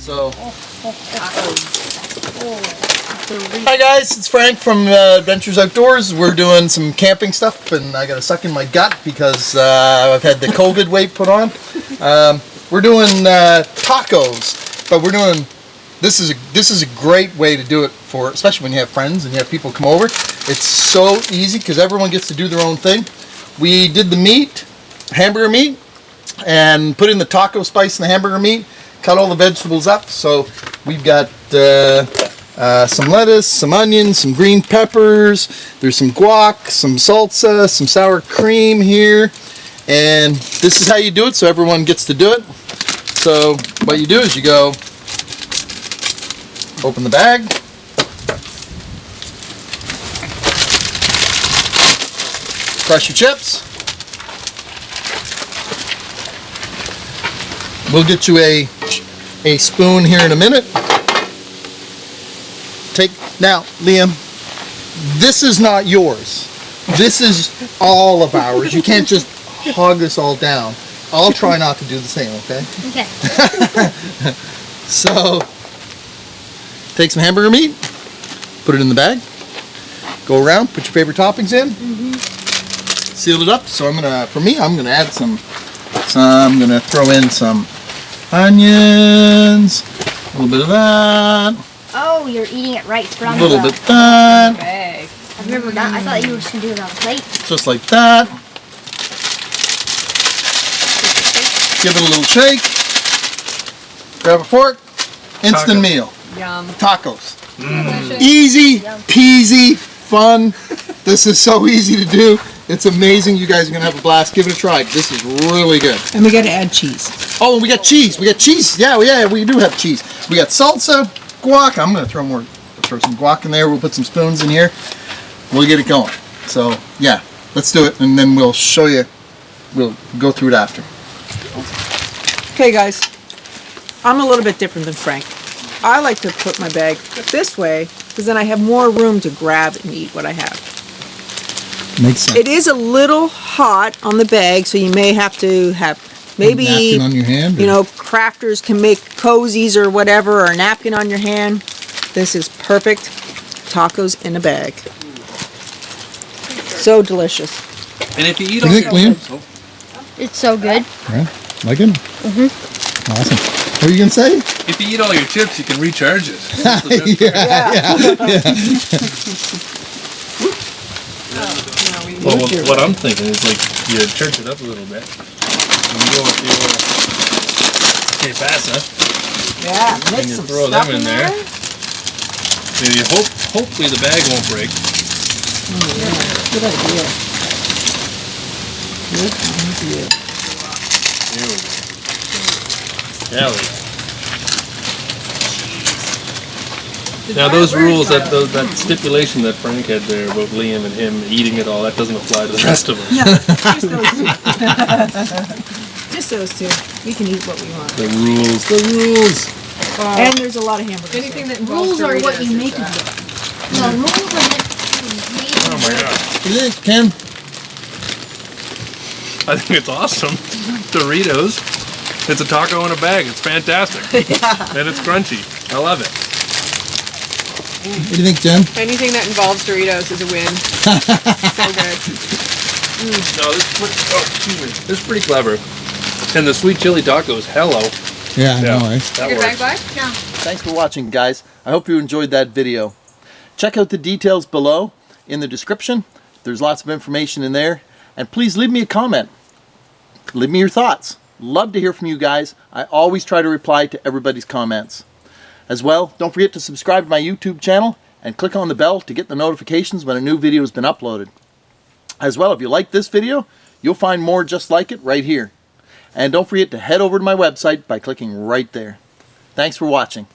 So, hi guys, it's Frank from Adventures Outdoors. We're doing some camping stuff, and I gotta suck in my gut because I've had the COVID weight put on. We're doing tacos, but we're doing this is a great way to do it for, especially when you have friends and you have people come over. It's so easy because everyone gets to do their own thing. We did the meat, hamburger meat, and put in the taco spice in the hamburger meat. Cut all the vegetables up. So we've got some lettuce, some onions, some green peppers. There's some guac, some salsa, some sour cream here. And this is how you do it, so everyone gets to do it. So what you do is you go open the bag. Crush your chips. We'll get you a spoon here in a minute. Now, Liam, this is not yours. This is all of ours. You can't just hog this all down. I'll try not to do the same, okay? Okay. So, take some hamburger meat, put it in the bag, go around, put your favorite toppings in, seal it up. So I'm gonna add some. I'm gonna throw in some onions, a little bit of that. Oh, you're eating it right from a little bit of that. I've never done. I thought you were just gonna do it on a plate. Just like that. Give it a little shake. Grab a fork. Instant meal. Yum. Tacos. Delicious. Easy peasy fun. This is so easy to do. It's amazing. You guys are going to have a blast. Give it a try. This is really good. And we got to add cheese. Oh, and we got cheese. We got cheese. Yeah, we do have cheese. We got salsa, guac. I'm going to throw some guac in there. We'll put some spoons in here. We'll get it going. So, yeah, let's do it. And then we'll show you. We'll go through it after. Okay, guys. I'm a little bit different than Frank. I like to put my bag this way because then I have more room to grab and eat what I have. Makes sense. It is a little hot on the bag, so you may have to have maybe a napkin on your hand, you know, crafters can make cozies or whatever, or a napkin on your hand. This is perfect. Tacos in a bag. So delicious. And if you eat all your It's so good. Yeah, like it? Mm-hmm. Awesome. What are you going to say? If you eat all your chips, you can recharge it. Yeah. Well, what I'm thinking is like you church it up a little bit. And you go with your que pasa. Yeah, And mix you some throw stuff them in there. And you hopefully the bag won't break. Good idea. Good idea. Here we go. Hell yeah. Now those rules, that stipulation that Frank had there about Liam and him eating it all, that doesn't apply to the rest of us. No, just those two. Just those two. We can eat what we want. The rules. And there's a lot of hamburgers. Anything that involves Rules are what Doritos you is make bad. them. The rules are meant to be made. Oh my god. What do you think, Ken? I think it's awesome. Doritos. It's a taco in a bag. It's fantastic. And it's crunchy. I love it. What do you think, Jen? Anything that involves Doritos is a win. So good. No, this is pretty clever. And the sweet chili tacos, hello. Yeah, I know, eh? That Good bag works. bag? Yeah. Thanks for watching, guys. I hope you enjoyed that video. Check out the details below in the description. There's lots of information in there. And please leave me a comment. Leave me your thoughts. Love to hear from you guys. I always try to reply to everybody's comments. As well, don't forget to subscribe to my YouTube channel and click on the bell to get the notifications when a new video has been uploaded. As well, if you like this video, you'll find more just like it right here. And don't forget to head over to my website by clicking right there. Thanks for watching.